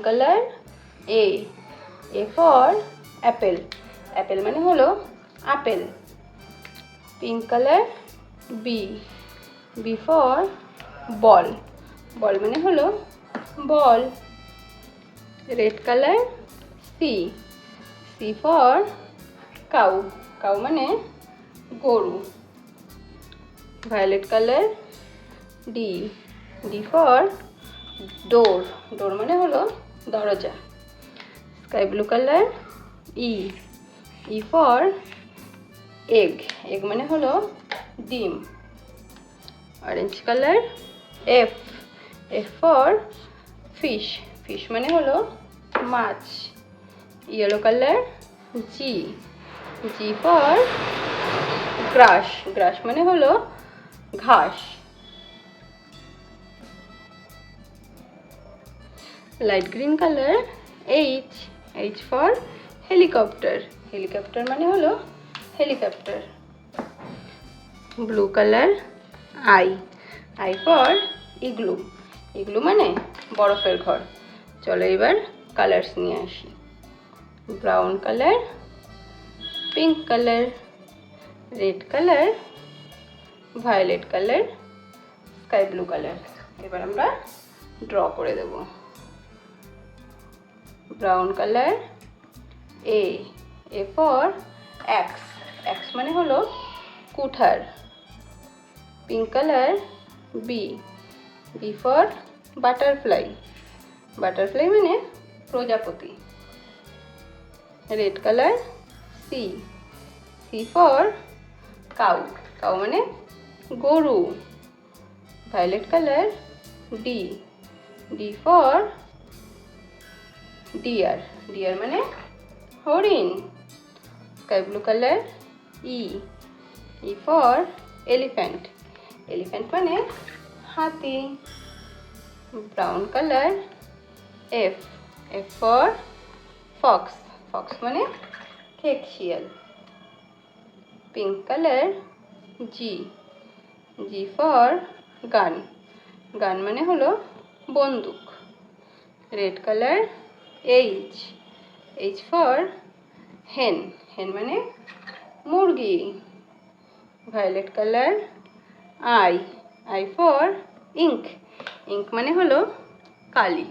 Colour A for apple, apple মানে হলো আপেল। Pink colour B for ball, ball মানে হলো ball. Red colour C for cow, cow মানে গরু। Violet colour D for door, door মানে হলো দরজা। Sky blue colour E for egg, egg মানে হলো ডিম। Orange colour F for fish, fish মানে হলো মাছ। Yellow colour G for grass, grass মানে হলো ঘাস। Light green colour H for helicopter, helicopter মানে হলো helicopter. Blue colour I for igloo, igloo মানে বরফের ঘর। চলো এবার কালার্স নিয়ে আসি। Brown colour, pink colour, red colour, violet colour, sky blue colour. এবার আমরা ড্র করে দেব। Brown colour A for axe, axe মানে হলো কুঠার। Pink colour B for butterfly, butterfly মানে প্রজাপতি। Red colour C for cow, cow মানে গরু। Violet colour D for deer, deer মানে হরিণ। Sky blue colour E for elephant, elephant মানে হাতি। Brown colour F for Fox, Fox মানে খেকশিয়াল। Pink colour G for গান, গান মানে হলো বন্দুক। রেড কালার এইচ ফর হেন, হেন মানে মুরগি। Violet colour I for ink, ink মানে হলো কালি।